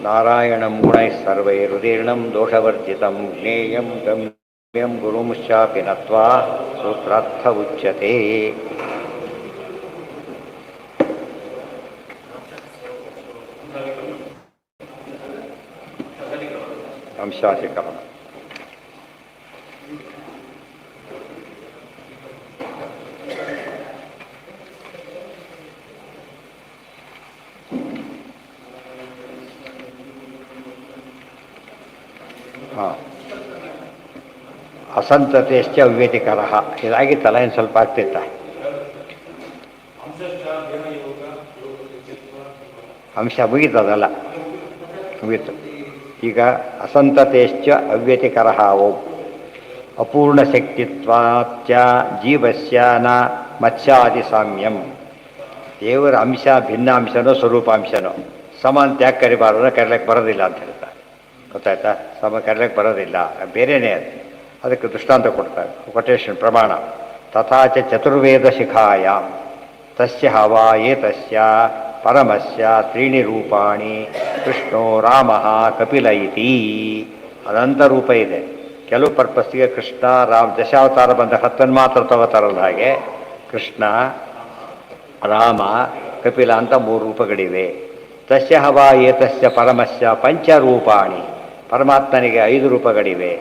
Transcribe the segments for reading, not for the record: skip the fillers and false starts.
ನಾರಾಯಣಂ ಗುಣೈಃ ಸರ್ವೈರುದೀರ್ಣಂ ದೋಷವರ್ಜಿತಂ ಜ್ಞೇಯಂ ಗಮ್ಯಂ ಗುರುಂಶ್ಚಾಪಿ ನತ್ವಾ ಸೂತ್ರಾರ್ಥ ಉಚ್ಯತೆ. ಅಂಶಾಧಿಕರಣ. ಅಸಂತತೆಶ್ಚ ಅವ್ಯತಿಕರ ಇದಾಗಿತ್ತಲ್ಲ, ಇನ್ನು ಸ್ವಲ್ಪ ಆಗ್ತಿತ್ತ. ಅಂಶ ಮುಗೀತದಲ್ಲ, ಮುಗೀತು. ಈಗ ಅಸಂತತೆಶ್ಚ ಅವ್ಯತಿಕರ ಓಂ ಅಪೂರ್ಣ ಶಕ್ತಿತ್ವಾಚ ಜೀವಸ್ಯ ನ ಮತ್ಸ್ಯಾದಿ ಸಾಮ್ಯಂ. ದೇವರ ಅಂಶ ಭಿನ್ನಾಂಶನೋ ಸ್ವರೂಪಾಂಶನೋ ಸಮ ಅಂತ ಯಾಕೆ ಕರಿಬಾರ್ದು? ಕರೀಲಿಕ್ಕೆ ಬರೋದಿಲ್ಲ ಅಂತ ಹೇಳ್ತಾರೆ. ಗೊತ್ತಾಯ್ತಾ? ಸಮ ಕರೀಲಿಕ್ಕೆ ಬರೋದಿಲ್ಲ, ಬೇರೆಯೇ ಅದು. ಅದಕ್ಕೆ ದೃಷ್ಟಾಂತ ಕೊಡ್ತಾರೆ, ಕೊಟೇಶನ್ ಪ್ರಮಾಣ. ತಥಾಚ ಚತುರ್ವೇದ ಶಿಖಾಯಾಂ ತಸ್ಯ ಹವಾ ಏತಸ್ಯ ಪರಮಸ್ಯ ತ್ರೀಣಿ ರೂಪಾಣಿ ಕೃಷ್ಣೋ ರಾಮ ಕಪಿಲ ಇತಿ. ಅನಂತ ರೂಪ ಇದೆ. ಕೆಲವು ಪರ್ಪಸ್ಸಿಗೆ ಕೃಷ್ಣ ರಾಮ ದಶಾವತಾರ ಬಂದ 10 ಮಾತ್ರ ತಗೋತಾರಲ್ಲ, ಹಾಗೆ ಕೃಷ್ಣ ರಾಮ ಕಪಿಲ ಅಂತ 3 ರೂಪಗಳಿವೆ. ತಸ್ಯ ಹವಾ ಏತಸ್ಯ ಪರಮಸ್ಯ ಪಂಚರೂಪಾಣಿ, ಪರಮಾತ್ಮನಿಗೆ 5 ರೂಪಗಳಿವೆ.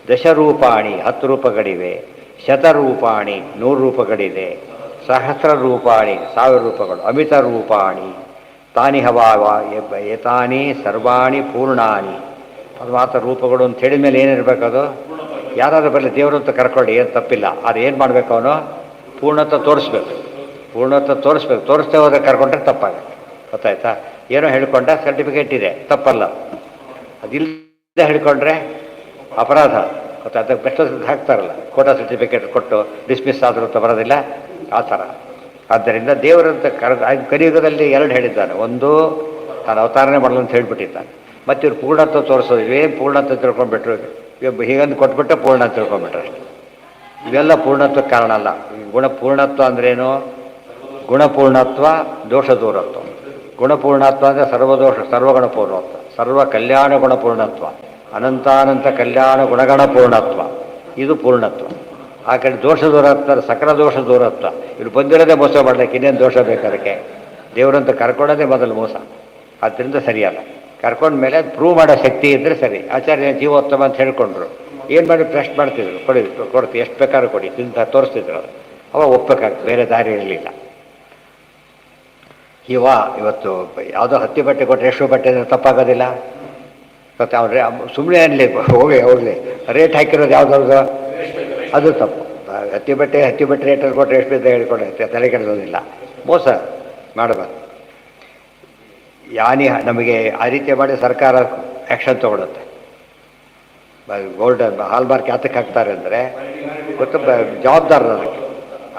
ದಶರೂಪಾಣಿ 10 ರೂಪಗಳಿವೆ. ಶತರೂಪಾಣಿ 100 ರೂಪಗಳಿದೆ. ಸಹಸ್ರ ರೂಪಾಣಿ 1000 ರೂಪಗಳು. ಅಮಿತ ರೂಪಾಣಿ ತಾನಿ ಹವಾವ ಏತಾನಿ ಸರ್ವಾಣಿ ಪೂರ್ಣಾನಿ. ಪರಮಾತ್ಮ ರೂಪಗಳು ಅಂತ ಹೇಳಿದ ಮೇಲೆ ಏನಿರಬೇಕದು? ಯಾರಾದ್ರೂ ಬರಲಿ ದೇವರಂತ ಕರ್ಕೊಂಡು ಏನು ತಪ್ಪಿಲ್ಲ. ಅದು ಏನು ಮಾಡಬೇಕು? ಅವನು ಪೂರ್ಣತ್ವ ತೋರಿಸ್ಬೇಕು. ಪೂರ್ಣತ್ವ ತೋರಿಸ್ಬೇಕು. ತೋರಿಸ್ತೇ ಹೋದ್ರೆ ಕರ್ಕೊಂಡ್ರೆ ತಪ್ಪಾಗುತ್ತೆ. ಗೊತ್ತಾಯ್ತಾ? ಏನೋ ಹೇಳ್ಕೊಂಡ ಸರ್ಟಿಫಿಕೇಟ್ ಇದೆ, ತಪ್ಪಲ್ಲ. ಅದಿಲ್ಲದೆ ಹೇಳ್ಕೊಂಡ್ರೆ ಅಪರಾಧ. ಗೊತ್ತಾಯ್ತು? ಬೆಸ್ಟ್ ಹಾಕ್ತಾರಲ್ಲ, ಕೋಟಾ ಸರ್ಟಿಫಿಕೇಟ್ ಕೊಟ್ಟು ಡಿಸ್ಮಿಸ್ ಆದರೂ ಅಂತ ಬರೋದಿಲ್ಲ, ಆ ಥರ. ಆದ್ದರಿಂದ ದೇವರಂತ ಕಲಿಯುಗದಲ್ಲಿ 2 ಹೇಳಿದ್ದಾನೆ. ಒಂದು ತಾನು ಅವತಾರನೆ ಮಾಡಲು ಅಂತ ಹೇಳ್ಬಿಟ್ಟಿದ್ದಾನೆ. ಮತ್ತು ಇವ್ರು ಪೂರ್ಣತ್ವ ತೋರಿಸೋದು, ಇವೇನು ಪೂರ್ಣತ್ವ ತಿಳ್ಕೊಂಡ್ಬಿಟ್ರು, ಹೀಗಂದು ಕೊಟ್ಬಿಟ್ಟು ಪೂರ್ಣ ತಿಳ್ಕೊಂಡ್ಬಿಟ್ರೆ ಇವೆಲ್ಲ ಪೂರ್ಣತ್ವಕ್ಕೆ ಕಾರಣ ಅಲ್ಲ. ಗುಣಪೂರ್ಣತ್ವ ಅಂದ್ರೇನು? ಗುಣಪೂರ್ಣತ್ವ ದೋಷ ದೂರತ್ವ. ಗುಣಪೂರ್ಣತ್ವ ಅಂದರೆ ಸರ್ವದೋಷ ಸರ್ವಗುಣ ಪೂರ್ಣತ್ವ, ಸರ್ವ ಕಲ್ಯಾಣ ಗುಣಪೂರ್ಣತ್ವ, ಅನಂತಾನಂತ ಕಲ್ಯಾಣ ಗುಣಗಣ ಪೂರ್ಣತ್ವ. ಇದು ಪೂರ್ಣತ್ವ. ಆ ಕಡೆ ದೋಷ ದೂರತ್ವ ಸಕಲ ದೋಷ ದೂರತ್ವ. ಇವ್ರು ಬಂದಿರೋದೇ ಮೋಸ ಮಾಡಲಿಕ್ಕೆ, ಇನ್ನೇನು ದೋಷ ಬೇಕು ಅದಕ್ಕೆ? ದೇವರಂತ ಕರ್ಕೊಳ್ಳೋದೇ ಮೊದಲು ಮೋಸ. ಆದ್ದರಿಂದ ಸರಿಯಲ್ಲ. ಕರ್ಕೊಂಡ ಮೇಲೆ ಪ್ರೂವ್ ಮಾಡೋ ಶಕ್ತಿ ಇದ್ದರೆ ಸರಿ. ಆಚಾರ್ಯ ಜೀವೋತ್ತಮ ಅಂತ ಹೇಳ್ಕೊಂಡ್ರು, ಏನು ಮಾಡಿ ಟೆಸ್ಟ್ ಮಾಡ್ತಿದ್ರು, ಕೊಡ್ತೀವಿ ಎಷ್ಟು ಬೇಕಾದ್ರೂ ಕೊಡಿ ತಿಂತ ತೋರಿಸ್ತಿದ್ರು. ಅದು ಅವಾಗ ಒಪ್ಪಬೇಕಾಗ್ತದೆ, ಬೇರೆ ದಾರಿ ಇರಲಿಲ್ಲ. ಇವತ್ತು ಯಾವುದೋ 10 ಬಟ್ಟೆ ಕೊಟ್ಟರೆ ಎಷ್ಟು ಬಟ್ಟೆ ಅಂದರೆ ತಪ್ಪಾಗೋದಿಲ್ಲ. ಮತ್ತು ಅವ್ರೆ ಸುಮ್ಮನೆ ಅನ್ನಲಿ ಹೋಗಲಿ ರೇಟ್ ಹಾಕಿರೋದು ಯಾವುದಾದ್ರು ಅದು ತಪ್ಪು. 10 ಬಟ್ಟೆ ರೇಟಲ್ಲಿ ಕೊಟ್ಟರೆ ಎಷ್ಟು ಬೇಗ ಹೇಳ್ಕೊಂಡೆ ತಲೆ ಕೆಡೋದಿಲ್ಲ. ಮೋಸ ಮಾಡಬಾರ್ದು. ಯಾನಿ ನಮಗೆ ಆ ರೀತಿ ಮಾಡಿ ಸರ್ಕಾರ ಆ್ಯಕ್ಷನ್ ತೊಗೊಳುತ್ತೆ. ಗೋಲ್ಡ್ ಹಾಲ್ಮಾರ್ಕ್ ಯಾತಕ್ಕೆ ಹಾಕ್ತಾರೆ ಅಂದರೆ ಗೊತ್ತು, ಜವಾಬ್ದಾರರು ಅದಕ್ಕೆ.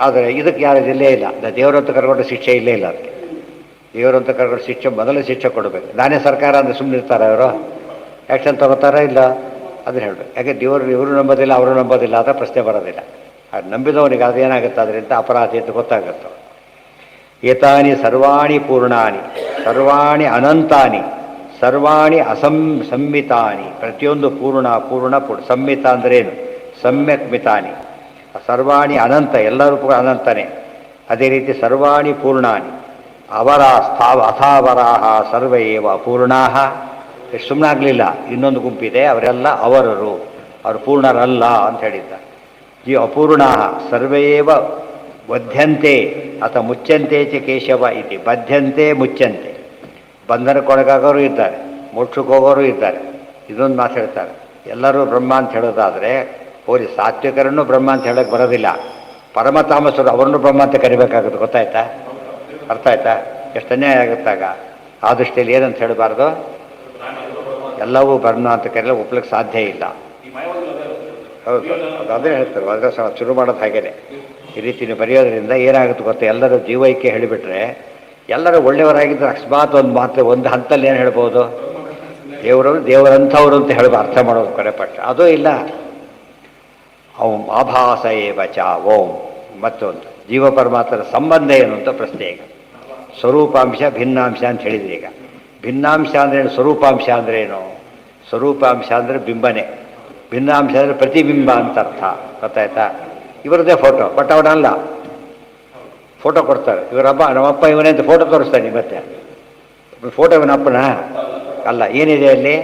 ಆದರೆ ಇದಕ್ಕೆ ಯಾರು ಇಲ್ಲೇ ಇಲ್ಲ. ದೇವರಂತ ಕರ್ಕೊಂಡು ಶಿಕ್ಷೆ ಇಲ್ಲೇ ಇಲ್ಲ. ಅದಕ್ಕೆ ದೇವರಂತ ಕರ್ಕೊಂಡು ಶಿಕ್ಷೆ ಮೊದಲು ಶಿಕ್ಷೆ ಕೊಡಬೇಕು. ನಾನೇ ಸರ್ಕಾರ ಅಂದರೆ ಸುಮ್ಮನೆ ಇರ್ತಾರೆ ಅವರು? ಆ್ಯಕ್ಷನ್ ತೊಗೋತಾರ ಇಲ್ಲ? ಅದನ್ನು ಹೇಳಬೇಕು. ಯಾಕೆ ಇವರು ನಂಬೋದಿಲ್ಲ, ಅವರು ನಂಬೋದಿಲ್ಲ ಅಂತ ಪ್ರಶ್ನೆ ಬರೋದಿಲ್ಲ. ಅದು ನಂಬಿದವನಿಗೆ ಅದೇನಾಗುತ್ತೆ, ಅದರಿಂದ ಅಪರಾಧಿ ಅಂತ ಗೊತ್ತಾಗುತ್ತೆ. ಏತಾನಿ ಸರ್ವಾಣಿ ಪೂರ್ಣಾನಿ ಸರ್ವಾಣಿ ಅನಂತಾನಿ ಸರ್ವಾಣಿ ಸಂಮಿತಾನಿ. ಪ್ರತಿಯೊಂದು ಪೂರ್ಣ ಸಂಮಿತ ಅಂದ್ರೇನು? ಸಮ್ಯಕ್ ಮಿತಾನಿ. ಸರ್ವಾಣಿ ಅನಂತ, ಎಲ್ಲರೂ ಕೂಡ ಅನಂತನೇ. ಅದೇ ರೀತಿ ಸರ್ವಾಣಿ ಪೂರ್ಣಾನಿ ಅಥಾವರಾಹ ಸರ್ವೇವ ಅಪೂರ್ಣಾಹ. ಎಷ್ಟು ಸುಮ್ಮನಾಗಲಿಲ್ಲ. ಇನ್ನೊಂದು ಗುಂಪಿದೆ, ಅವರೆಲ್ಲ ಅವರು ಪೂರ್ಣರಲ್ಲ ಅಂತ ಹೇಳಿದ್ದಾರೆ. ಈ ಅಪೂರ್ಣಾಹ ಸರ್ವೇವ ಬದ್ಧಂತೆ ಅಥವಾ ಮುಚ್ಚಂತೆ ಚ ಕೇಶವ ಇತಿ. ಬದ್ಧಂತೆ ಮುಚ್ಚಂತೆ. ಬಂಧನಕ್ಕೊಳಗಾಗೋರು ಇದ್ದಾರೆ, ಮೋಕ್ಷಕ್ಕೆ ಹೋಗೋರು ಇದ್ದಾರೆ. ಇದೊಂದು ಮಾತು ಹೇಳ್ತಾರೆ. ಎಲ್ಲರೂ ಬ್ರಹ್ಮ ಅಂತ ಹೇಳೋದಾದರೆ ಹೋಗಿ ಸಾತ್ವಿಕರನ್ನು ಬ್ರಹ್ಮ ಅಂತ ಹೇಳೋಕ್ಕೆ ಬರೋದಿಲ್ಲ. ಪರಮ ತಾಮಸರು ಅವರನ್ನು ಬ್ರಹ್ಮ ಅಂತ ಕರಿಬೇಕಾಗುತ್ತೆ. ಗೊತ್ತಾಯ್ತಾ? ಅರ್ಥ ಆಯ್ತಾ? ಎಷ್ಟು ಅನ್ಯಾಯ ಆಗುತ್ತಾಗ. ಆ ದೃಷ್ಟಿಯಲ್ಲಿ ಏನಂತ ಹೇಳಬಾರ್ದು, ಎಲ್ಲವೂ ಬ್ರಹ್ಮ ಅಂತ ಕರೆಯಲು ಒಪ್ಲಿಕ್ಕೆ ಸಾಧ್ಯ ಇಲ್ಲ. ಹೌದು, ಅದೇ ಹೇಳ್ತಾರೆ. ಅದರ ಶುರು ಮಾಡೋದು ಹಾಗೇನೆ. ಈ ರೀತಿ ನೀವು ಬರೆಯೋದ್ರಿಂದ ಏನಾಗುತ್ತೆ ಗೊತ್ತಾ, ಎಲ್ಲರೂ ಜೀವೈಕ್ಯ ಹೇಳಿಬಿಟ್ರೆ ಎಲ್ಲರೂ ಒಳ್ಳೆಯವರಾಗಿದ್ದರೆ ಅಕಸ್ಮಾತ್ ಒಂದು ಹಂತಲ್ಲಿ ಏನು ಹೇಳ್ಬೋದು, ದೇವರಂಥವ್ರು ಅಂತ ಹೇಳುವ ಅರ್ಥ ಮಾಡೋದು ಕರೆಪಟ್ಟ. ಅದೂ ಇಲ್ಲ. ಓಂ ಆಭಾಸ ಏವಚ ಓಂ. ಮತ್ತೊಂದು ಜೀವ ಪರಮಾತ್ಮರ ಸಂಬಂಧ ಏನು ಅಂತ ಪ್ರಶ್ನೆ. ಈಗ ಸ್ವರೂಪಾಂಶ ಭಿನ್ನಾಂಶ ಅಂತ ಹೇಳಿದ್ರಿ. ಈಗ ಭಿನ್ನಾಂಶ ಅಂದ್ರೇನು, ಸ್ವರೂಪಾಂಶ ಅಂದ್ರೇನು? ಸ್ವರೂಪಾಂಶ ಅಂದರೆ ಬಿಂಬನೆ, ಭಿನ್ನಾಂಶ ಅಂದರೆ ಪ್ರತಿಬಿಂಬ ಅಂತ ಅರ್ಥ. ಗೊತ್ತಾಯ್ತಾ? ಇವರದೇ ಫೋಟೋ, ಬಟ್ ಅವನಲ್ಲ. ಫೋಟೋ ಕೊಡ್ತಾರೆ, ಇವರಪ್ಪ ನಮ್ಮಪ್ಪ ಇವನೇ ಅಂತ ಫೋಟೋ ತೋರಿಸ್ತಾನೆ. ಮತ್ತೆ ಫೋಟೋ ಇವನಪ್ಪನ ಅಲ್ಲ. ಏನಿದೆ ಅಲ್ಲಿ?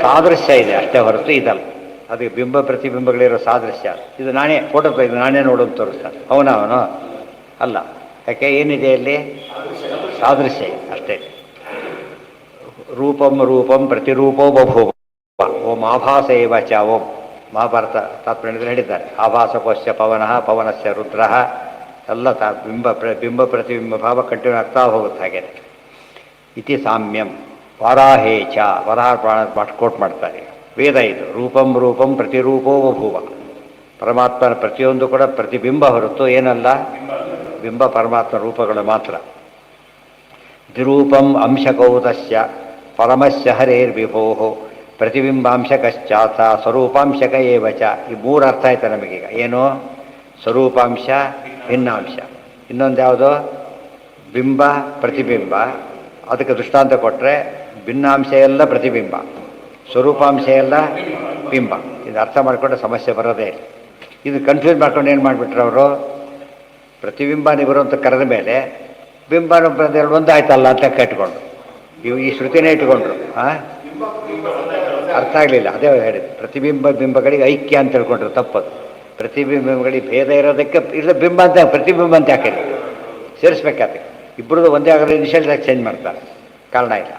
ಸಾದೃಶ್ಯ ಇದೆ ಅಷ್ಟೇ ಹೊರತು ಇದಲ್ಲ. ಅದಕ್ಕೆ ಬಿಂಬ ಪ್ರತಿಬಿಂಬಗಳಿರೋ ಸಾದೃಶ್ಯ. ಇದು ನಾನೇ ಫೋಟೋ, ಇದು ನಾನೇ ನೋಡೋದು ತೋರಿಸ್ತಾನೆ. ಅವನು ಅಲ್ಲ. ಯಾಕೆ? ಏನಿದೆ ಅಲ್ಲಿ? ಸಾದೃಶ್ಯ ಅಷ್ಟೇ. ರೂಪಂ ರೂಪಂ ಪ್ರತಿರೂಪೋ ಬಭೂವ ಓಂ ಆಭಾಸ ಏವ ಚ ಓಂ. ಮಹಾಭಾರತ ತಾತ್ಪರ್ಯದಲ್ಲಿ ಹೇಳಿದ್ದಾರೆ. ಆಭಾಸಕೋಶ್ಯ ಪವನಃ ಪವನಸ್ಯ ರುದ್ರಃ ಎಲ್ಲ ಬಿಂಬ ಪ್ರತಿಬಿಂಬ ಭಾವ ಕಂಟಿನ್ಯೂ ಆಗ್ತಾ ಹೋಗುತ್ತೆ. ಹಾಗೆ ಇತಿ ಸಾಮ್ಯಂ ವರಾಹೇ ಚ. ವರಾಹ ಪ್ರಾಣ ಕೋಟ್ ಮಾಡ್ತಾರೆ. ವೇದ ಇದು. ರೂಪಂ ರೂಪಂ ಪ್ರತಿರೂಪೋ ಬಭೂವ. ಪರಮಾತ್ಮನ ಪ್ರತಿಯೊಂದು ಕೂಡ ಪ್ರತಿಬಿಂಬ ಹೊರತು ಏನಲ್ಲ, ಬಿಂಬ ಪರಮಾತ್ಮ ರೂಪಗಳು ಮಾತ್ರ. ದ್ವಿರೂಪಂ ಅಂಶಕೌತಸ್ಯ ಪರಮಸ್ಯ ಹರೇರ್ವಿಭೋ ಪ್ರತಿಬಿಂಬಾಂಶಕಶ್ಚಾತ ಸ್ವರೂಪಾಂಶಕ ಏವ ಚ. ಈ ಮೂರು ಅರ್ಥ ಆಯ್ತು ನಮಗೀಗ. ಏನು? ಸ್ವರೂಪಾಂಶ, ಭಿನ್ನಾಂಶ. ಇನ್ನೊಂದು ಯಾವುದು? ಬಿಂಬ ಪ್ರತಿಬಿಂಬ. ಅದಕ್ಕೆ ದೃಷ್ಟಾಂತ ಕೊಟ್ಟರೆ ಭಿನ್ನಾಂಶ ಎಲ್ಲ ಪ್ರತಿಬಿಂಬ, ಸ್ವರೂಪಾಂಶ ಎಲ್ಲ ಬಿಂಬ. ಇದು ಅರ್ಥ ಮಾಡಿಕೊಂಡ್ರೆ ಸಮಸ್ಯೆ ಬರೋದೇ ಇಲ್ಲ. ಇದು ಕನ್ಫ್ಯೂಸ್ ಮಾಡ್ಕೊಂಡು ಏನು ಮಾಡಿಬಿಟ್ರು ಅವರು? ಪ್ರತಿಬಿಂಬನೇ ಬರುವಂತ ಕರೆದ ಮೇಲೆ ಬಿಂಬನ ಒಂದಾಯ್ತಲ್ಲ ಅಂತ ಕಟ್ಕೊಂಡು ಈ ಶ್ರುತಿನೇ ಇಟ್ಕೊಂಡ್ರು. ಅರ್ಥ ಆಗಲಿಲ್ಲ. ಅದೇ ಹೇಳಿದ್ದು. ಪ್ರತಿಬಿಂಬ ಬಿಂಬಗಳಿಗೆ ಐಕ್ಯ ಅಂತ ಹೇಳ್ಕೊಂಡ್ರು. ತಪ್ಪದು. ಪ್ರತಿಬಿಂಬಗಳಿಗೆ ಭೇದ ಇರೋದಕ್ಕೆ ಇಲ್ಲ ಬಿಂಬ ಅಂತ ಪ್ರತಿಬಿಂಬ ಅಂತ ಯಾಕೆ ಸೇರಿಸ್ಬೇಕಾದ್ರೆ ಇಬ್ಬರದು ಒಂದೇ ಆಗೋದು ಇನಿಷಿಯಲ್ ಚೇಂಜ್ ಮಾಡ್ತಾರೆ. ಕಾರಣ ಇಲ್ಲ.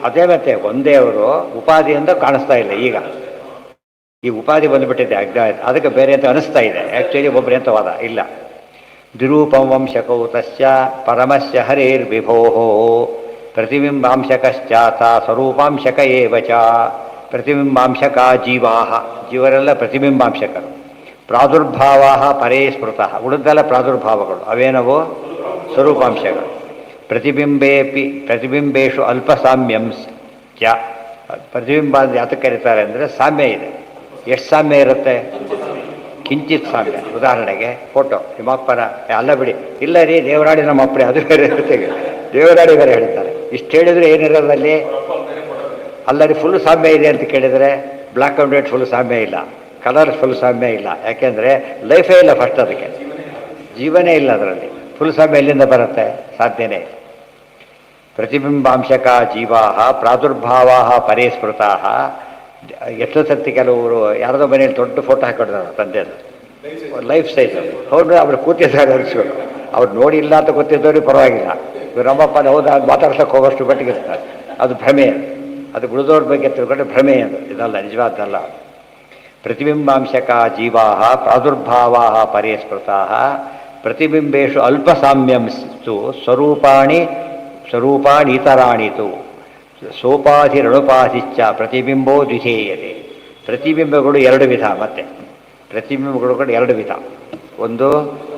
ಅದೇ ಮತ್ತೆ ಒಂದೇ ಅವರು ಉಪಾಧಿಯಿಂದ ಕಾಣಿಸ್ತಾ ಇಲ್ಲ. ಈ ಉಪಾಧಿ ಬಂದುಬಿಟ್ಟಿದೆ. ಅದಕ್ಕೆ ಬೇರೆ ಅಂತ ಅನಿಸ್ತಾ ಇದೆ. ಆ್ಯಕ್ಚುಲಿ ಒಬ್ಬರೇ ಅಂತ ವಾದ ಇಲ್ಲ. ದ್ವಿರೂಪಂ ವಂಶಕೌತಸ್ಯ ಪರಮಸ್ಯ ಹರೇರ್ವಿಭೋ ಪ್ರತಿಬಿಂಬಾಂಶಕಶ್ಚಾತ ಸ್ವರೂಪಾಂಶಕ ಏವ ಚ. ಪ್ರತಿಬಿಂಬಾಂಶಕ ಜೀವಾಹ. ಜೀವರೆಲ್ಲ ಪ್ರತಿಬಿಂಬಾಂಶಕರು. ಪ್ರಾದುರ್ಭಾವ ಪರೇ ಸ್ಮೃತಃ. ಉಳಿದೆಲ್ಲ ಪ್ರಾದುರ್ಭಾವಗಳು. ಅವೇನವು? ಸ್ವರೂಪಾಂಶಗಳು. ಪ್ರತಿಬಿಂಬೇಶು ಅಲ್ಪಸಾಮ್ಯಂ ಚ. ಪ್ರತಿಬಿಂಬ ಅಂದರೆ ಯಾತಕ್ಕೆ ಕರೀತಾರೆ ಅಂದರೆ ಸಾಮ್ಯ ಇದೆ. ಎಷ್ಟು ಸಾಮ್ಯ ಇರುತ್ತೆ? ಕಿಂಚಿತ್ ಸಾಮ್ಯ. ಉದಾಹರಣೆಗೆ ಫೋಟೋ ನಿಮ್ಮಪ್ಪನ ಅಲ್ಲ ಬಿಡಿ, ಇಲ್ಲ ರೀ ದೇವರಾಡಿ ನಮ್ಮ ಅಪ್ಪನೇ, ಅದು ಬೇರೆ ಇರುತ್ತೆ. ದೇವರಾಡಿ ಬೇರೆ ಹೇಳ್ತಾರೆ. ಇಷ್ಟು ಹೇಳಿದರೆ ಏನಿರೋದಲ್ಲಿ? ಅಲ್ಲ ರೀ ಫುಲ್ ಸಾಮ್ಯ ಇದೆ ಅಂತ ಕೇಳಿದರೆ ಬ್ಲ್ಯಾಕ್ ಆ್ಯಂಡ್ ವೈಟ್ ಫುಲ್ ಸಾಮ್ಯ ಇಲ್ಲ, ಕಲರ್ ಫುಲ್ ಸಾಮ್ಯ ಇಲ್ಲ. ಯಾಕೆಂದರೆ ಲೈಫೇ ಇಲ್ಲ. ಫಸ್ಟ್ ಅದಕ್ಕೆ ಜೀವನೇ ಇಲ್ಲ. ಅದರಲ್ಲಿ ಫುಲ್ ಸಾಮ್ಯ ಎಲ್ಲಿಂದ ಬರುತ್ತೆ? ಸಾಧ್ಯನೇ ಇಲ್ಲ. ಪ್ರತಿಬಿಂಬಾಂಶಕ ಜೀವಾ ಪ್ರಾದುರ್ಭಾವ ಪರೇ ಸ್ಮೃತಾ. ಎಷ್ಟು ಸರ್ತಿ ಕೆಲವರು ಯಾರದೋ ಮನೆಯಲ್ಲಿ ದೊಡ್ಡ ಫೋಟೋ ಹಾಕಿಡ್ತಾರೆ ತಂದೆದು, ಲೈಫ್ ಸೈಜ್. ಹೌದು, ಅವ್ರು ಕೂತಿದ್ದಾರೆ ಅನಿಸ್ಬೇಕು. ಅವ್ರು ನೋಡಿ ಇಲ್ಲ ಅಂತ ಗೊತ್ತಿದ್ದವ್ರಿಗೆ ಪರವಾಗಿಲ್ಲ. ಇವ್ರು ನಮ್ಮಪ್ಪ ಹೌದಾ ಮಾತಾಡ್ಸೋಕೆ ಹೋಗೋಷ್ಟು ಬಟ್ಟಿಗಿರ್ತಾರೆ. ಅದು ಭ್ರಮೆ. ಅದು ಉಳಿದವ್ರ ಬಗ್ಗೆ ತಿಳ್ಕೊಂಡ್ರೆ ಭ್ರಮೆ. ಅದು ಇದಲ್ಲ, ನಿಜವಾದ್ದಲ್ಲ. ಪ್ರತಿಬಿಂಬಾಂಶಕ ಜೀವಾ ಪ್ರಾದುರ್ಭಾವ ಪರೇ ಸ್ಮೃತಾ ಪ್ರತಿಬಿಂಬೇಶು ಅಲ್ಪಸಾಮ್ಯಂಸ್ತು ಸ್ವರೂಪಾಣೀತರಾಣಿತು ಸೋಪಾಧಿರಣುಪಾಧಿಶ್ಚ ಪ್ರತಿಬಿಂಬೋ ದ್ವಿಧೇಯತೆ. ಪ್ರತಿಬಿಂಬಗಳು ಎರಡು ವಿಧ. ಮತ್ತೆ ಪ್ರತಿಬಿಂಬಗಳು ಕೂಡ ಎರಡು ವಿಧ. ಒಂದು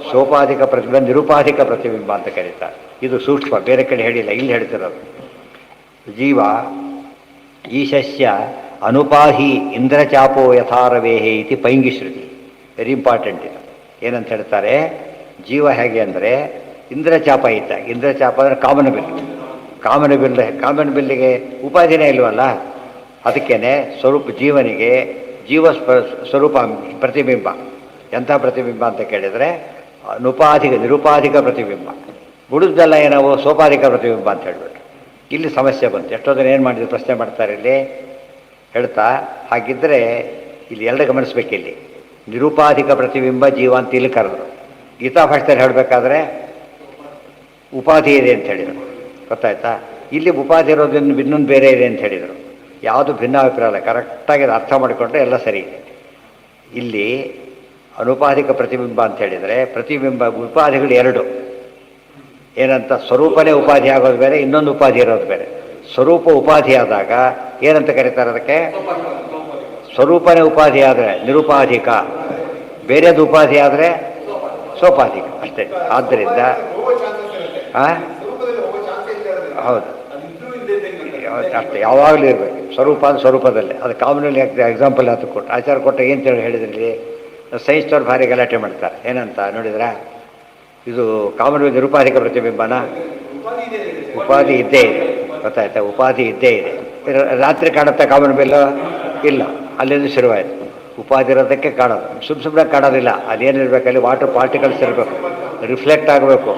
ಸೋಪಾಧಿಕ ಪ್ರತಿಬಿಂಬ, ನಿರುಪಾಧಿಕ ಪ್ರತಿಬಿಂಬ ಅಂತ ಕರೀತಾರೆ. ಇದು ಸೂಕ್ಷ್ಮ, ಬೇರೆ ಕಡೆ ಹೇಳಿಲ್ಲ, ಇಲ್ಲಿ ಹೇಳ್ತಿರೋದು. ಜೀವ ಈಶಸ್ಯ ಅನುಪಾಧಿ ಇಂದ್ರಚಾಪೋ ಯಥಾರವೇಹೇ ಇತಿ ಪೈಂಗಿ ಶ್ರುತಿ. ವೆರಿ ಇಂಪಾರ್ಟೆಂಟ್ ಇದು. ಏನಂತ ಹೇಳ್ತಾರೆ? ಜೀವ ಹೇಗೆ ಅಂದರೆ ಇಂದ್ರಚಾಪ ಇದ್ದ. ಇಂದ್ರಚಾಪ ಅಂದರೆ ಕಾಮನ ಬಿಲ್ಲಿಗೆ ಉಪಾಧಿನೇ ಇಲ್ವಲ್ಲ. ಅದಕ್ಕೇನೆ ಜೀವನಿಗೆ ಜೀವ ಸ್ವರೂಪ ಪ್ರತಿಬಿಂಬ. ಎಂಥ ಪ್ರತಿಬಿಂಬ ಅಂತ ಕೇಳಿದರೆ ನಿರುಪಾಧಿಕ ಪ್ರತಿಬಿಂಬ. ಉಳಿದೆಲ್ಲ ಏನವು ಸೋಪಾಧಿಕ ಪ್ರತಿಬಿಂಬ ಅಂತ ಹೇಳ್ಬಿಟ್ಟು ಇಲ್ಲಿ ಸಮಸ್ಯೆ ಬಂತು. ಎಷ್ಟೋ ಜನ ಏನು ಮಾಡಿದ್ರು ಪ್ರಶ್ನೆ ಮಾಡ್ತಾರೆ ಇಲ್ಲಿ ಹೇಳ್ತಾ. ಹಾಗಿದ್ದರೆ ಇಲ್ಲಿ ಎರಡು ಗಮನಿಸ್ಬೇಕು. ಇಲ್ಲಿ ನಿರುಪಾಧಿಕ ಪ್ರತಿಬಿಂಬ ಜೀವ ಅಂತ ಇಲ್ಲಿ ಕರೆದ್ರು. ಗೀತಾಭಾಷೆಯಲ್ಲಿ ಹೇಳಬೇಕಾದ್ರೆ ಉಪಾಧಿ ಇದೆ ಅಂತ ಹೇಳಿದರು. ಗೊತ್ತಾಯ್ತಾ? ಇಲ್ಲಿ ಉಪಾಧಿ ಇರೋದ್ರಿಂದ ಇನ್ನೊಂದು ಬೇರೆ ಇದೆ ಅಂತ ಹೇಳಿದರು. ಯಾವುದು ಭಿನ್ನಾಭಿಪ್ರಾಯ ಅಲ್ಲ. ಕರೆಕ್ಟಾಗಿ ಅದು ಅರ್ಥ ಮಾಡಿಕೊಂಡ್ರೆ ಎಲ್ಲ ಸರಿ ಇದೆ. ಇಲ್ಲಿ ಅನುಪಾಧಿಕ ಪ್ರತಿಬಿಂಬ ಅಂತ ಹೇಳಿದರೆ ಪ್ರತಿಬಿಂಬ ಉಪಾಧಿಗಳು ಎರಡು. ಏನಂತ? ಸ್ವರೂಪನೇ ಉಪಾಧಿ ಆಗೋದು ಬೇರೆ, ಇನ್ನೊಂದು ಉಪಾಧಿ ಇರೋದು ಬೇರೆ. ಸ್ವರೂಪ ಉಪಾಧಿ ಆದಾಗ ಏನಂತ ಕರೀತಾರೆ? ಅದಕ್ಕೆ ಸ್ವರೂಪನೇ ಉಪಾಧಿ ಆದರೆ ನಿರುಪಾಧಿಕ, ಬೇರೆದು ಉಪಾಧಿ ಆದರೆ ಸೋಪಾಧಿಕ ಅಷ್ಟೇ. ಆದ್ದರಿಂದ ಹೌದು ಅಷ್ಟೇ, ಯಾವಾಗಲೂ ಇರಬೇಕು. ಸ್ವರೂಪದಲ್ಲೇ. ಅದು ಕಾಮನಲ್ಲಿ ಎಕ್ಸಾಂಪಲ್ ಅದು ಕೊಟ್ಟು ಆಚಾರ ಕೊಟ್ಟ ಏನು ಹೇಳಿದ್ರಲ್ಲಿ ಸೈನ್ಸ್ನವ್ರು ಭಾರಿ ಗಲಾಟೆ ಮಾಡ್ತಾರೆ. ಏನಂತ ನೋಡಿದ್ರೆ ಇದು ಕಾಮನ್ ನಿರುಪಾಧಿಕ ಪ್ರತಿಬಿಂಬನ ಉಪಾಧಿ ಇದ್ದೇ ಇದೆ, ಗೊತ್ತಾಯ್ತಾ? ಉಪಾಧಿ ಇದ್ದೇ ಇದೆ. ರಾತ್ರಿ ಕಾಣುತ್ತಾ ಕಾಮನ್ ಬಿಲ್ಲು? ಇಲ್ಲ, ಅಲ್ಲಿಂದ ಶುರುವಾಯಿತು. ಉಪಾಧಿ ಇರೋದಕ್ಕೆ ಕಾಣೋದು, ಸುಮ್ಮನೆ ಕಾಣೋದಿಲ್ಲ. ಅದೇನಿರ್ಬೇಕು, ಅಲ್ಲಿ ವಾಟರ್ ಪಾರ್ಟಿಕಲ್ಸ್ ಇರಬೇಕು, ರಿಫ್ಲೆಕ್ಟ್ ಆಗಬೇಕು,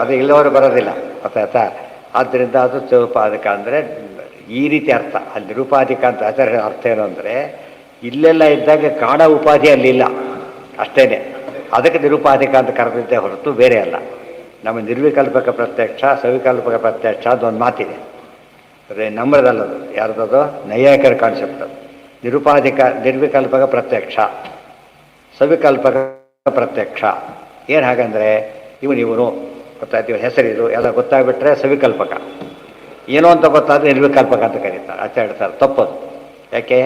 ಅದು ಇಲ್ಲವರು ಬರೋದಿಲ್ಲ, ಗೊತ್ತಾಯ್ತಾ? ಆದ್ದರಿಂದ ಅದು ಉಪಾಧಿಕ ಅಂದರೆ ಈ ರೀತಿ ಅರ್ಥ. ಅಲ್ಲಿ ನಿರುಪಾಧಿಕ ಅಂತ ಆಚಾರ್ಯ ಅರ್ಥ ಏನು ಅಂದರೆ, ಇಲ್ಲೆಲ್ಲ ಇದ್ದಾಗ ಕಾಣೋ ಉಪಾಧಿ ಅಲ್ಲಿಲ್ಲ ಅಷ್ಟೇ. ಅದಕ್ಕೆ ನಿರುಪಾಧಿಕ ಅಂತ ಕರೆದಿದ್ದೇ ಹೊರತು ಬೇರೆ ಅಲ್ಲ. ನಮ್ಮ ನಿರ್ವಿಕಲ್ಪಕ ಪ್ರತ್ಯಕ್ಷ, ಸವಿಕಲ್ಪಕ ಪ್ರತ್ಯಕ್ಷ ಅದು ಒಂದು ಮಾತಿದೆ, ಅದೇ ನಮ್ಮದಲ್ಲದು, ಯಾರ್ದದು? ನೈಯಾಯಿಕರ ಕಾನ್ಸೆಪ್ಟ್. ನಿರ್ವಿಕಲ್ಪಕ ಪ್ರತ್ಯಕ್ಷ, ಸವಿಕಲ್ಪಕ ಪ್ರತ್ಯಕ್ಷ. ಏನು ಹಾಗಂದರೆ ಇವನು ಗೊತ್ತಾಯ್ತು, ಹೆಸರಿದು ಎಲ್ಲ ಗೊತ್ತಾಗ್ಬಿಟ್ರೆ ಸವಿಕಲ್ಪಕ, ಏನೋ ಅಂತ ಗೊತ್ತಾದರೆ ನಿರ್ವಿಕಲ್ಪಕ ಅಂತ ಕರೀತಾರೆ. ಆಚಾರ್ಯ ಹೇಳ್ತಾರೆ ತಪ್ಪದು. ಯಾಕೆ?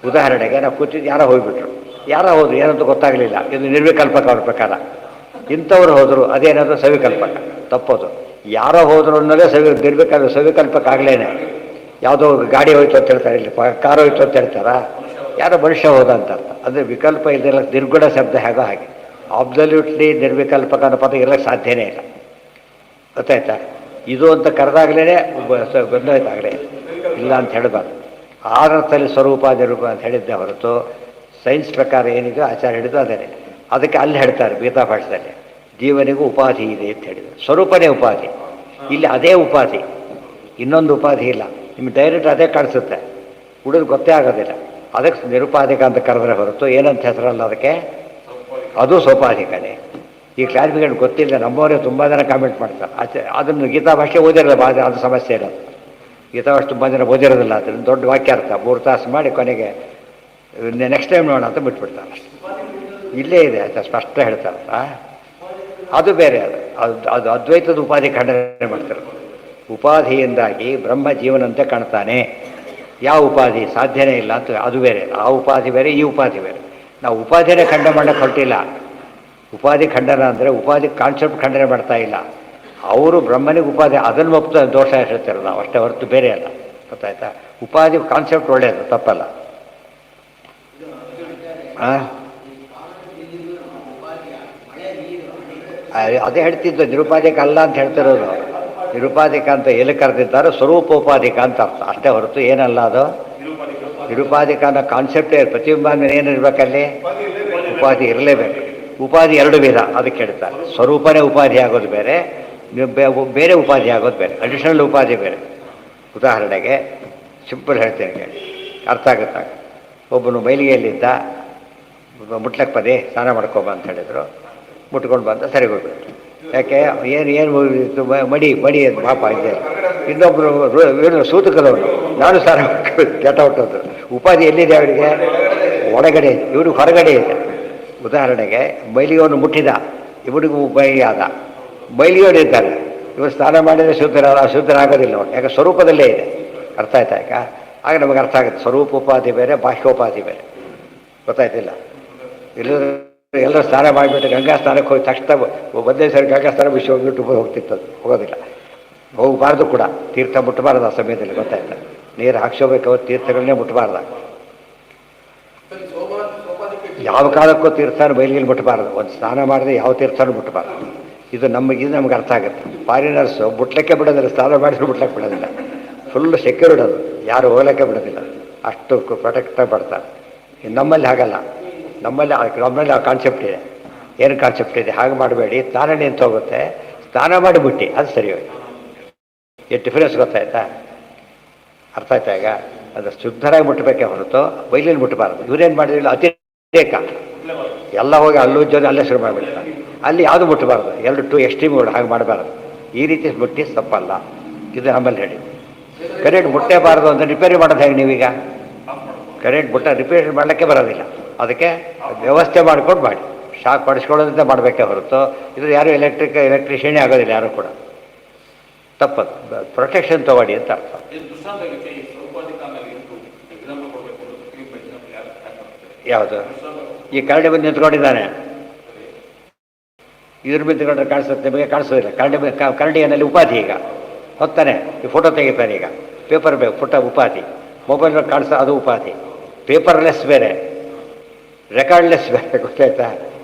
ಉದಾಹರಣೆಗೆ ನಾವು ಕೂತಿದ್ದು ಯಾರೋ ಹೋಗ್ಬಿಟ್ರು, ಯಾರೋ ಹೋದ್ರು, ಏನಂತ ಗೊತ್ತಾಗಲಿಲ್ಲ, ಇದು ನಿರ್ವಿಕಲ್ಪಕ ಅವ್ರ ಪ್ರಕಾರ. ಇಂಥವ್ರು ಹೋದರು, ಅದೇನಾದರೂ ಸವಿಕಲ್ಪಕ, ತಪ್ಪೋದು. ಯಾರೋ ಹೋದ್ರು ಅನ್ನೋದೇ ಸವಿಕಲ್ಪಕ ಆಗಲೇನೆ. ಯಾವುದೋ ಗಾಡಿ ಹೋಯ್ತು ಅಂತ ಹೇಳ್ತಾರೆ, ಇಲ್ಲಿ ಕಾರು ಹೋಯ್ತು ಅಂತ ಹೇಳ್ತಾರಾ? ಯಾರೋ ಮನುಷ್ಯ ಹೋದ ಅಂತ ಅರ್ಥ. ಅಂದರೆ ವಿಕಲ್ಪ ಇದೆಲ್ಲ ನಿರ್ಗುಣ ಶಬ್ದ ಹೇಗೋ ಹಾಗೆ. ಅಬ್ಸಲ್ಯೂಟ್ಲಿ ನಿರ್ವಿಕಲ್ಪಕ ಅನ್ನೋ ಪದ ಇರೋಕ್ಕೆ ಸಾಧ್ಯನೇ ಇಲ್ಲ, ಗೊತ್ತಾಯ್ತಾ? ಇದು ಅಂತ ಕರೆದಾಗಲೇ ಬಂದೋಯ್ತಾಗಲೇ ಇಲ್ಲ ಅಂತ ಹೇಳಬಾರ್ದು. ಆರರ್ಥದಲ್ಲಿ ಸ್ವರೂಪ ನಿರೂಪ ಅಂತ ಹೇಳಿದ್ದೆ ಹೊರತು ಸೈನ್ಸ್ ಪ್ರಕಾರ ಏನಿದೆ ಆಚಾರ ಹಿಡಿದು ಅದೇ. ಅದಕ್ಕೆ ಅಲ್ಲಿ ಹೇಳ್ತಾರೆ ಗೀತಾ ಭಾಷೆಯಲ್ಲಿ, ಜೀವನಿಗೂ ಉಪಾಧಿ ಇದೆ ಅಂತ ಹೇಳಿದರು. ಸ್ವರೂಪನೇ ಉಪಾಧಿ, ಇಲ್ಲಿ ಅದೇ ಉಪಾಧಿ, ಇನ್ನೊಂದು ಉಪಾಧಿ ಇಲ್ಲ. ನಿಮ್ಗೆ ಡೈರೆಕ್ಟ್ ಅದೇ ಕಾಣಿಸುತ್ತೆ, ಉಳಿದು ಗೊತ್ತೇ ಆಗೋದಿಲ್ಲ. ಅದಕ್ಕೆ ನಿರುಪಾಧಿಕ ಅಂತ ಕರೆದ್ರೆ ಹೊರತು ಏನಂತ ಹೆಸರಲ್ಲ ಅದಕ್ಕೆ, ಅದು ಸೋಪಾಧಿಕನೇ. ಈ ಕ್ಲಾರಿಫಿಕೇಶನ್ ಗೊತ್ತಿಲ್ಲ, ನಮ್ಮವರೇ ತುಂಬ ಜನ ಕಾಮೆಂಟ್ ಮಾಡ್ತಾರೆ. ಅದನ್ನು ಗೀತಾ ಭಾಷೆ ಓದಿರೋಲ್ಲ, ಅದು ಸಮಸ್ಯೆ ಇರೋದು. ಗೀತಾ ಭಾಷೆ ತುಂಬ ಜನ ಓದಿರೋದಿಲ್ಲ, ಅದನ್ನು ದೊಡ್ಡ ವಾಕ್ಯಾರ್ಥ 3 ತಾಸು ಮಾಡಿ ಕೊನೆಗೆ ನೆಕ್ಸ್ಟ್ ಟೈಮ್ ನೋಡೋಣ ಅಂತ ಬಿಟ್ಬಿಡ್ತಾರೆ. ಇಲ್ಲೇ ಇದೆ ಆಯ್ತಾ, ಸ್ಪಷ್ಟ ಹೇಳ್ತಾರೆ. ಅದು ಬೇರೆ, ಅದು ಅದ್ವೈತದ ಉಪಾಧಿ ಖಂಡನೆ ಮಾಡ್ತಾರೆ. ಉಪಾಧಿಯಿಂದಾಗಿ ಬ್ರಹ್ಮ ಜೀವನಂತೆ ಕಾಣ್ತಾನೆ. ಯಾವ ಉಪಾಧಿ? ಸಾಧ್ಯನೇ ಇಲ್ಲ ಅಂತ, ಅದು ಬೇರೆ. ಆ ಉಪಾಧಿ ಬೇರೆ, ಈ ಉಪಾಧಿ ಬೇರೆ. ನಾವು ಉಪಾಧಿನೇ ಖಂಡನೆ ಮಾಡೋಕ್ಕೆ ಹೊರಟಿಲ್ಲ. ಉಪಾಧಿ ಖಂಡನ ಅಂದರೆ ಉಪಾಧಿ ಕಾನ್ಸೆಪ್ಟ್ ಖಂಡನೆ ಮಾಡ್ತಾ ಇಲ್ಲ. ಅವರು ಬ್ರಹ್ಮನಿಗೆ ಉಪಾಧಿ ಅದನ್ನು ಒಪ್ಪ ದೋಷ ಹೇಳ್ತಾರೆ ನಾವು, ಅಷ್ಟೇ ಹೊರತು ಬೇರೆ ಅಲ್ಲ, ಗೊತ್ತಾಯ್ತಾ? ಉಪಾಧಿ ಕಾನ್ಸೆಪ್ಟ್ ಒಳ್ಳೆಯದು, ತಪ್ಪಲ್ಲ. ಅದೇ ಹೇಳ್ತಿದ್ದು, ನಿರುಪಾಧಿಕ ಅಲ್ಲ ಅಂತ ಹೇಳ್ತಿರೋದು. ನಿರುಪಾಧಿಕ ಅಂತ ಎಲ್ಲಿ ಕರೆದಿದ್ದಾರೆ? ಸ್ವರೂಪೋಪಾಧಿಕ ಅಂತ ಅರ್ಥ, ಅಷ್ಟೇ ಹೊರತು ಏನಲ್ಲ ಅದು. ನಿರುಪಾಧಿಕ ಅನ್ನೋ ಕಾನ್ಸೆಪ್ಟೇ ಪ್ರತಿಬಿಂಬ ಮೇಲೆ ಏನಿರ್ಬೇಕಲ್ಲಿ? ಉಪಾಧಿ ಇರಲೇಬೇಕು. ಉಪಾಧಿ 2 ವಿಧ, ಅದಕ್ಕೆ ಹೇಳ್ತಾರೆ. ಸ್ವರೂಪನೇ ಉಪಾಧಿ ಆಗೋದು ಬೇರೆ, ಬೇರೆ ಉಪಾಧಿ ಆಗೋದು ಬೇರೆ, ಅಡಿಷನಲ್ ಉಪಾಧಿ ಬೇರೆ. ಉದಾಹರಣೆಗೆ ಸಿಂಪಲ್ ಹೇಳ್ತೇನೆ ಕೇಳಿ, ಅರ್ಥ ಆಗುತ್ತಾಗ. ಒಬ್ಬನು ಮೈಲಿಗೆಯಲ್ಲಿದ್ದ, ಮುಟ್ಲಕ್ಕೆ ಪದೇ ಸ್ನಾನ ಮಾಡ್ಕೊಬ ಅಂತ ಹೇಳಿದರು. ಮುಟ್ಕೊಂಡು ಬಂದ, ಸರಿ ಹೋಗ್ಬಿಟ್ಟು. ಯಾಕೆ? ಏನು ಮಡಿ ಅಂತ ಪಾಪ ಇದೆ. ಇನ್ನೊಬ್ಬರು ಸೂತಕದವನು, ನಾನು ಸ್ನಾನ ಕೆಟ್ಟ ಹುಟ್ಟೋದು. ಉಪಾಧಿ ಎಲ್ಲಿದೆ ಅವರಿಗೆ? ಒಳಗಡೆ, ಇವ್ರಿಗೆ ಹೊರಗಡೆ ಇದೆ. ಉದಾಹರಣೆಗೆ ಮೈಲಿಗೆಯನ್ನು ಮುಟ್ಟಿದ, ಇವನಿಗೂ ಮೈಲಿ ಆದ. ಮೈಲಿಗೆಯವನಿದ್ದಾನೆ, ಇವರು ಸ್ನಾನ ಮಾಡಿದರೆ ಶುದ್ಧರಾಗೋದಿಲ್ಲ ಅವನು, ಯಾಕೆ? ಸ್ವರೂಪದಲ್ಲೇ ಇದೆ. ಅರ್ಥ ಆಯ್ತಾ? ಈಗ ಆಗ ನಮಗೆ ಅರ್ಥ ಆಗುತ್ತೆ, ಸ್ವರೂಪೋಪಾಧಿ ಬೇರೆ, ಬಾಹ್ಯೋಪಾಧಿ ಬೇರೆ. ಗೊತ್ತಾಯ್ತಿಲ್ಲ? ಎಲ್ಲರೂ ಸ್ನಾನ ಮಾಡಿಬಿಟ್ಟು ಗಂಗಾ ಸ್ನಾನಕ್ಕೆ ಹೋಗಿ ತಕ್ಷಣ ಒಂದೇ ಸರಿ ಗಂಗಾ ಸ್ನಾನ ವಿಷಯ ಹೋಗ್ಬಿಟ್ಟು ಹೋಗ್ತಿತ್ತದು, ಹೋಗೋದಿಲ್ಲ, ಹೋಗಬಾರ್ದು ಕೂಡ. ತೀರ್ಥ ಮುಟ್ಟಬಾರ್ದು ಆ ಸಮಯದಲ್ಲಿ, ಗೊತ್ತಾಯ್ತಾ? ನೀರು ಹಾಕ್ಸೋಬೇಕು, ಅವ್ರು ತೀರ್ಥಗಳನ್ನೇ ಮುಟ್ಟಬಾರ್ದ. ಯಾವ ಕಾಲಕ್ಕೂ ತೀರ್ಥನ ಬಯಲಿಗೆ ಮುಟ್ಟಬಾರ್ದು. ಒಂದು ಸ್ನಾನ ಮಾಡಿದ್ರೆ ಯಾವ ತೀರ್ಥನೂ ಮುಟ್ಟಬಾರ್ದು. ಇದು ನಮಗೆ ಅರ್ಥ ಆಗುತ್ತೆ. ಫಾರಿನರ್ಸು ಮುಟ್ಲಕ್ಕೆ ಬಿಡೋದಿಲ್ಲ, ಸ್ನಾನ ಮಾಡಿದ್ರು ಮುಟ್ಲಕ್ಕೆ ಬಿಡೋದಿಲ್ಲ. ಫುಲ್ಲು ಸೆಕ್ಯೂರ್ಡ್ ಅದು, ಯಾರು ಹೋಗ್ಲಿಕ್ಕೆ ಬಿಡೋದಿಲ್ಲ, ಅಷ್ಟು ಪ್ರೊಟೆಕ್ಟಾಗಿ ಬರ್ತಾರೆ. ನಮ್ಮಲ್ಲಿ ಹಾಗಲ್ಲ. ನಮ್ಮಲ್ಲಿ ಆ ಕಾನ್ಸೆಪ್ಟ್ ಇದೆ. ಏನು ಕಾನ್ಸೆಪ್ಟ್ ಇದೆ? ಹಾಗೆ ಮಾಡಬೇಡಿ, ಸ್ನಾನ ನಿಂತು ಹೋಗುತ್ತೆ, ಸ್ನಾನ ಮಾಡಿಬಿಟ್ಟು ಅದು ಸರಿ ಹೋಯ್ತು. ಎಷ್ಟು ಡಿಫರೆನ್ಸ್ ಗೊತ್ತಾಯ್ತಾ? ಅರ್ಥ ಆಯ್ತಾ? ಈಗ ಅದು ಶುದ್ಧರಾಗಿ ಮುಟ್ಟಬೇಕೇ ಹೊರತು ಬೈಲಲ್ಲಿ ಮುಟ್ಟಬಾರ್ದು. ಇವರೇನು ಮಾಡಿದ್ರಿಲ್ಲ, ಅತಿರೇಕ ಎಲ್ಲ ಹೋಗಿ ಅಲ್ಲೂ ಜೊತೆ ಅಲ್ಲೇ ಶುರು ಮಾಡಿಬಿಡ್ತಾರೆ. ಅಲ್ಲಿ ಯಾವುದು ಮುಟ್ಟಬಾರ್ದು, ಎರಡು ಟು ಎಕ್ಸ್ಟ್ರೀಮ್ಗಳು, ಹಾಗೆ ಮಾಡಬಾರ್ದು. ಈ ರೀತಿ ಮುಟ್ಟಿ ತಪ್ಪಲ್ಲ. ಇದು ನಮ್ಮಲ್ಲಿ ಹೇಳಿ. ಕರೆಂಟ್ ಮುಟ್ಟೇಬಾರ್ದು ಅಂತ ರಿಪೇರಿ ಮಾಡೋದು ಹೇಗೆ? ನೀವೀಗ ಕರೆಂಟ್ ರಿಪೇರಿ ಮಾಡಲಿಕ್ಕೆ ಬರೋದಿಲ್ಲ. ಅದಕ್ಕೆ ವ್ಯವಸ್ಥೆ ಮಾಡ್ಕೊಂಡು ಮಾಡಿ, ಶಾಕ್ ಪಡಿಸ್ಕೊಳ್ಳೋದ್ರಿಂದ ಮಾಡಬೇಕೇ ಹೊರತು ಇದು ಯಾರು ಎಲೆಕ್ಟ್ರಿಷಿಯನ್ನೇ ಆಗೋದಿಲ್ಲ, ಯಾರು ಕೂಡ. ತಪ್ಪದು. ಪ್ರೊಟೆಕ್ಷನ್ ತಗೊಳ್ಳಿ ಅಂತ ಅರ್ಥ. ಯಾವುದು? ಈ ಕರಡಿ ಬಂದು ನಿಂತ್ಕೊಂಡಿದ್ದಾನೆ, ಇದ್ರ ಬಿದ್ದುಕೊಂಡ್ರೆ ಕಾಣಿಸುತ್ತೆ, ನಿಮಗೆ ಕಾಣಿಸೋದಿಲ್ಲ. ಕರಡಿ ಏನಲ್ಲಿ ಉಪಾಧಿ. ಈಗ ಹೋಗ್ತಾನೆ, ಈ ಫೋಟೋ ತೆಗಿತಾನೆ. ಈಗ ಪೇಪರ್ ಬೇಕು, ಫೋಟೋ ಉಪಾಧಿ. ಮೊಬೈಲ್ ಕಾಣಿಸೋ ಅದು ಉಪಾಧಿ. ಪೇಪರ್ಲೆಸ್ ಬೇರೆ, ರೆಕಾರ್ಡ್ಲೆಸ್ ಬೇರೆ, ಗೊತ್ತಾಯ್ತಾ?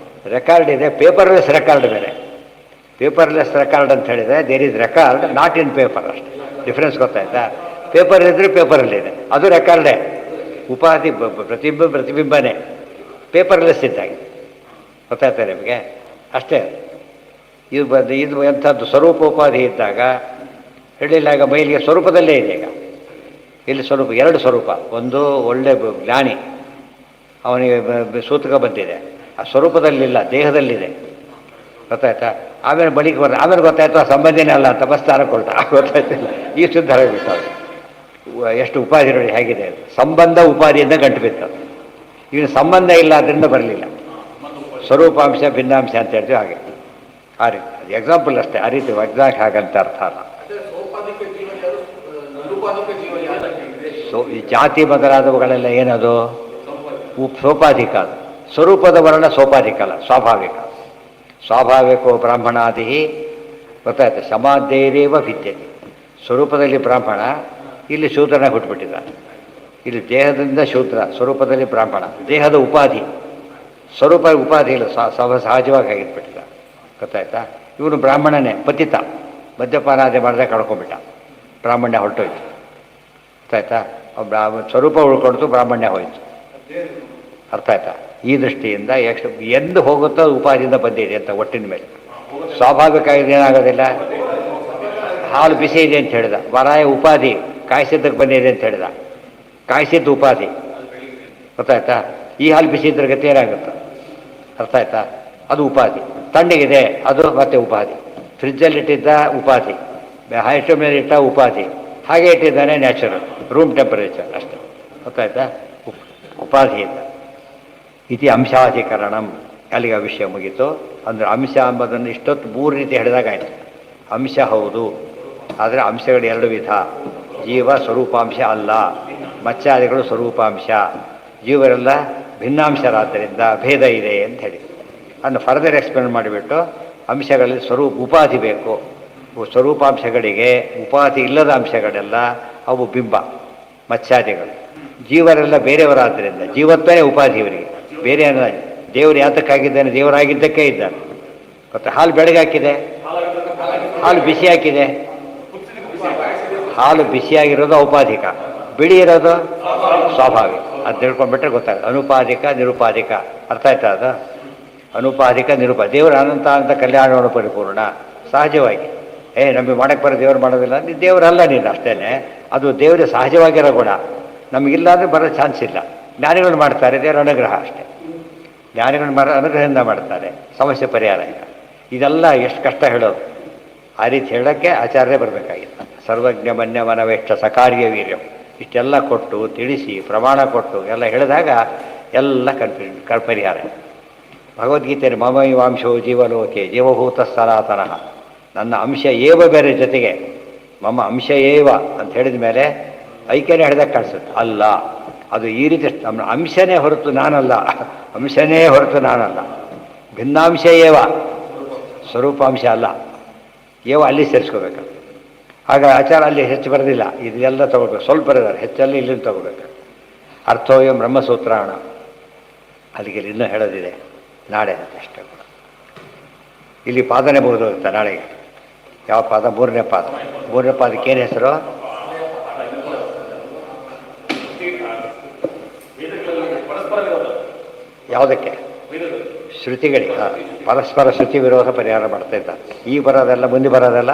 ರೆಕಾರ್ಡ್ ಇದೆ, ಪೇಪರ್ಲೆಸ್ ರೆಕಾರ್ಡ್ ಬೇರೆ. ಪೇಪರ್ಲೆಸ್ ರೆಕಾರ್ಡ್ ಅಂತ ಹೇಳಿದರೆ there is record not in paper, ಅಷ್ಟೇ ಡಿಫ್ರೆನ್ಸ್ ಗೊತ್ತಾಯ್ತಾ? ಪೇಪರ್ ಇದ್ದರೆ ಪೇಪರಲ್ಲಿದೆ, ಅದು ರೆಕಾರ್ಡೇ, ಉಪಾಧಿ ಪ್ರತಿಬಿಂಬನೇ, ಪೇಪರ್ಲೆಸ್ ಇದ್ದಾಗೆ. ಗೊತ್ತಾಯ್ತಾ ನಿಮಗೆ? ಅಷ್ಟೇ. ಇದು ಎಂಥದ್ದು ಸ್ವರೂಪೋಪಾಧಿ ಇದ್ದಾಗ ಹೇಳಿಲ್ಲ. ಈಗ ಮೈಲಿಗೆ ಸ್ವರೂಪದಲ್ಲೇ ಇದೆ. ಈಗ ಇಲ್ಲಿ ಸ್ವರೂಪ, ಎರಡು ಸ್ವರೂಪ. ಒಂದು ಒಳ್ಳೆ ಜ್ಞಾನಿ, ಅವನಿಗೆ ಸೂತಕ ಬಂದಿದೆ, ಆ ಸ್ವರೂಪದಲ್ಲಿಲ್ಲ, ದೇಹದಲ್ಲಿದೆ. ಗೊತ್ತಾಯ್ತಾ? ಆಮೇಲೆ ಬಳಿಕ ಆಮೇಲೆ ಗೊತ್ತಾಯ್ತು ಆ ಸಂಬಂಧಿನೇ ಅಲ್ಲ ಅಂತ ಬಸ್ತಾರ ಕೊಡ್ತಾ, ಗೊತ್ತಾಯ್ತಿಲ್ಲ. ಈ ಸುಧಾರ ಬಿಟ್ಟವು. ಎಷ್ಟು ಉಪಾಧಿ ನೋಡಿ ಹೇಗಿದೆ. ಸಂಬಂಧ ಉಪಾಧಿಯಿಂದ ಗಂಟು ಬಿತ್ತದು. ಈಗ ಸಂಬಂಧ ಇಲ್ಲ, ಅದರಿಂದ ಬರಲಿಲ್ಲ. ಸ್ವರೂಪಾಂಶ ಭಿನ್ನಾಂಶ ಅಂತ ಹೇಳ್ತೀವಿ. ಹಾಗೆ ಆ ರೀತಿ ಅದು ಎಕ್ಸಾಂಪಲ್ ಅಷ್ಟೇ. ಆ ರೀತಿ ಎಕ್ಸಾಕ್ಟ್ ಹಾಗಂತ ಅರ್ಥ ಅಲ್ಲ. ಈ ಜಾತಿ ಮೊದಲಾದವುಗಳೆಲ್ಲ ಏನದು? ಸೋಪಾಧಿಕ. ಅದು ಸ್ವರೂಪದ ವರ್ಣ ಸೋಪಾಧಿಕ ಅಲ್ಲ, ಸ್ವಾಭಾವಿಕ. ಸ್ವಾಭಾವಿಕೋ ಬ್ರಾಹ್ಮಣಾದಿ ಗೊತ್ತಾಯ್ತು. ಸಮಾಧೇರೇವ ಭಿದ್ಯತೆ. ಸ್ವರೂಪದಲ್ಲಿ ಬ್ರಾಹ್ಮಣ, ಇಲ್ಲಿ ಶೂದ್ರನಾಗಿ ಹುಟ್ಟುಬಿಟ್ಟಿದ್ದಾನೆ. ಇಲ್ಲಿ ದೇಹದಿಂದ ಶೂದ್ರ, ಸ್ವರೂಪದಲ್ಲಿ ಬ್ರಾಹ್ಮಣ. ದೇಹದ ಉಪಾಧಿ, ಸ್ವರೂಪ ಉಪಾಧಿ ಇಲ್ಲ, ಸಹಜವಾಗಿ ಆಗಿದ್ಬಿಟ್ಟಿದ್ದ. ಗೊತ್ತಾಯ್ತಾ? ಇವನು ಬ್ರಾಹ್ಮಣನೇ, ಪತಿತ, ಮದ್ಯಪಾನಾದಿ ಮಾಡಿದ್ರೆ ಕಳ್ಕೊಂಡ್ಬಿಟ್ಟ, ಬ್ರಾಹ್ಮಣ್ಯ ಹೊರಟೋಯ್ತು. ಗೊತ್ತಾಯ್ತಾ? ಸ್ವರೂಪ ಉಳ್ಕೊಡ್ತು, ಬ್ರಾಹ್ಮಣ್ಯ ಹೋಯಿತು. ಅರ್ಥ ಆಯ್ತಾ? ಈ ದೃಷ್ಟಿಯಿಂದ ಎಷ್ಟು ಎಂದು ಹೋಗುತ್ತೋ ಉಪಾಧಿಯಿಂದ ಬಂದಿದೆ ಅಂತ ಒಟ್ಟಿನ ಮೇಲೆ. ಸ್ವಾಭಾವಿಕ ಏನಾಗೋದಿಲ್ಲ. ಹಾಲು ಬಿಸಿ ಇದೆ ಅಂತ ಹೇಳಿದ, ವರಾಯ ಉಪಾಧಿ ಕಾಯಿಸಿದ್ದಕ್ಕೆ ಬಂದಿದೆ ಅಂತ ಹೇಳಿದ, ಕಾಯಿಸಿದ್ದು ಉಪಾಧಿ. ಗೊತ್ತಾಯ್ತಾ? ಈ ಹಾಲು ಬಿಸಿ ಇದ್ರೆ ಗತಿ ಏನಾಗುತ್ತೆ? ಅರ್ಥ ಆಯ್ತಾ? ಅದು ಉಪಾಧಿ. ತಣ್ಣಗಿದೆ, ಅದು ಮತ್ತೆ ಉಪಾಧಿ. ಫ್ರಿಜ್ಜಲ್ಲಿಟ್ಟಿದ್ದ ಉಪಾಧಿ, ಹೈಸ್ಟವ್ ಮೇಲೆ ಇಟ್ಟ ಉಪಾಧಿ, ಹಾಗೆ ಇಟ್ಟಿದ್ದಾನೆ ನ್ಯಾಚುರಲ್, ರೂಮ್ ಟೆಂಪರೇಚರ್ ಅಷ್ಟೇ. ಗೊತ್ತಾಯ್ತಾ? ಉಪಾಧಿಯಿಂದ ಇತಿ ಅಂಶಾಧಿಕರಣಂ. ಅಲ್ಲಿಗೆ ಆ ವಿಷಯ ಮುಗೀತು. ಅಂದರೆ ಅಂಶ ಎಂಬುದನ್ನು ಇಷ್ಟೊತ್ತು ಮೂರು ರೀತಿ ಹೇಳಿದಾಗಾಯ್ತು. ಅಂಶ ಹೌದು, ಆದರೆ ಅಂಶಗಳು ಎರಡು ವಿಧ. ಜೀವ ಸ್ವರೂಪಾಂಶ ಅಲ್ಲ, ಮತ್ಸ್ಯಾದಿಗಳು ಸ್ವರೂಪಾಂಶ. ಜೀವರೆಲ್ಲ ಭಿನ್ನಾಂಶರಾದ್ದರಿಂದ ಭೇದ ಇದೆ ಅಂತ ಹೇಳಿ ಅದನ್ನು ಫರ್ದರ್ ಎಕ್ಸ್ಪ್ಲೇನ್ ಮಾಡಿಬಿಟ್ಟು, ಅಂಶಗಳಲ್ಲಿ ಉಪಾಧಿ ಬೇಕು. ಸ್ವರೂಪಾಂಶಗಳಿಗೆ ಉಪಾಧಿ ಇಲ್ಲದ ಅಂಶಗಳೆಲ್ಲ ಅವು ಬಿಂಬ, ಮತ್ಸ್ಯಾದಿಗಳು. ಜೀವರೆಲ್ಲ ಬೇರೆಯವರಾದ್ದರಿಂದ ಜೀವತ್ವನೇ ಉಪಾಧಿ ಇವರಿಗೆ, ಬೇರೆ ದೇವರು ಯಾತಕ್ಕಾಗಿದ್ದಾನೆ? ದೇವರಾಗಿದ್ದಕ್ಕೆ ಇದ್ದಾನೆ. ಮತ್ತು ಹಾಲು ಬೆಳಗಾಕಿದೆ, ಹಾಲು ಬಿಸಿ ಹಾಕಿದೆ. ಹಾಲು ಬಿಸಿಯಾಗಿರೋದು ಔಪಾಧಿಕ, ಬಿಳಿ ಇರೋದು ಸ್ವಾಭಾವಿಕ. ಅದು ತಿಳ್ಕೊಂಡ್ಬಿಟ್ರೆ ಗೊತ್ತಾಗುತ್ತೆ. ಅನುಪಾಧಿಕ ನಿರುಪಾಧಿಕ. ಅರ್ಥ ಆಯ್ತಾ? ಅದು ಅನುಪಾಧಿಕ ನಿರುಪಾಧಿಕ. ದೇವರು ಅನಂತ ಅಂತ ಕಲ್ಯಾಣವನ್ನು ಪರಿಪೂರ್ಣ. ಸಹಜವಾಗಿ ನಮಗೆ ಮಾಡಕ್ಕೆ ಬರೋ ದೇವರು ಮಾಡೋದಿಲ್ಲ, ನೀನು ದೇವರಲ್ಲ, ನೀನು ಅಷ್ಟೇ. ಅದು ದೇವರಿಗೆ ಸಹಜವಾಗಿರೋ ಗುಣ. ನಮಗಿಲ್ಲ ಅಂದರೆ ಬರೋ ಚಾನ್ಸ್ ಇಲ್ಲ. ಜ್ಞಾನಿಗಳು ಮಾಡ್ತಾರೆ, ದೇವರ ಅನುಗ್ರಹ ಅಷ್ಟೇ. ಜ್ಞಾನಿಗಳು ಅನುಗ್ರಹದಿಂದ ಮಾಡ್ತಾರೆ, ಸಮಸ್ಯೆ ಪರಿಹಾರ ಇಲ್ಲ. ಇದೆಲ್ಲ ಎಷ್ಟು ಕಷ್ಟ ಹೇಳೋದು. ಆ ರೀತಿ ಹೇಳೋಕ್ಕೆ ಆಚಾರ್ಯರೇ ಬರಬೇಕಾಗಿತ್ತು. ಸರ್ವಜ್ಞ ಮನ್ಯ ಮನವೇಷ್ಟ ಸಕಾರ್ಯ ವೀರ್ಯಂ ಇಷ್ಟೆಲ್ಲ ಕೊಟ್ಟು ತಿಳಿಸಿ ಪ್ರಮಾಣ ಕೊಟ್ಟು ಎಲ್ಲ ಹೇಳಿದಾಗ ಎಲ್ಲ ಪರಿಹಾರ. ಭಗವದ್ಗೀತೆಯಲ್ಲಿ ಮಮೈವಾಂಶೋ ಜೀವಲೋಕೆ ಜೀವಭೂತ ಸನಾತನಃ. ನನ್ನ ಅಂಶ ಏವ ಬೇರೆ ಜೊತೆಗೆ ಮಮ ಅಂಶ ಏವ ಅಂತ ಹೇಳಿದ ಮೇಲೆ ಐಕ್ಯನೇ ಹೇಳಿದಾಗ ಕಾಣಿಸುತ್ತೆ. ಅಲ್ಲ, ಅದು ಈ ರೀತಿ ನಮ್ಮ ಅಂಶನೇ ಹೊರತು ನಾನಲ್ಲ, ಅಂಶನೇ ಹೊರತು ನಾನಲ್ಲ. ಭಿನ್ನಾಂಶ ಏವ, ಸ್ವರೂಪಾಂಶ ಅಲ್ಲ. ಏವ ಅಲ್ಲಿ ಸೇರಿಸ್ಕೋಬೇಕು. ಆಗ ಆಚಾರ ಅಲ್ಲಿ ಹೆಚ್ಚು ಬರೋದಿಲ್ಲ, ಇದೆಲ್ಲ ತಗೋಬೇಕು. ಸ್ವಲ್ಪ ಬರೋದಾರೆ, ಹೆಚ್ಚಲ್ಲಿ ಇಲ್ಲಿಂದ ತಗೋಬೇಕು. ಅರ್ಥೋಯಂ ಬ್ರಹ್ಮಸೂತ್ರಾಣ. ಅಲ್ಲಿಗೆ ಇನ್ನೂ ಹೇಳೋದಿದೆ, ನಾಳೆ ಅಷ್ಟೇ ಕೂಡ. ಇಲ್ಲಿ ಪಾದನೆ ಮುಗಿದೋಗುತ್ತೆ ನಾಳೆಗೆ. ಯಾವ ಪಾದ? ಮೂರನೇ ಪಾದ. ಮೂರನೇ ಪಾದಕ್ಕೆ ಏನು ಹೆಸರು? ಯಾವುದಕ್ಕೆ? ಶ್ರುತಿಗಳಿಗೆ. ಪರಸ್ಪರ ಶ್ರುತಿ ವಿರೋಧ ಪರಿಹಾರ ಮಾಡ್ತಾ ಇದ್ದಾರೆ. ಈ ಬರೋದೆಲ್ಲ ಮುಂದೆ ಬರೋದೆಲ್ಲ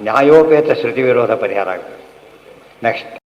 ನ್ಯಾಯೋಪೇತ ಶ್ರುತಿ ವಿರೋಧ ಪರಿಹಾರ ಆಗುತ್ತೆ. ನೆಕ್ಸ್ಟ್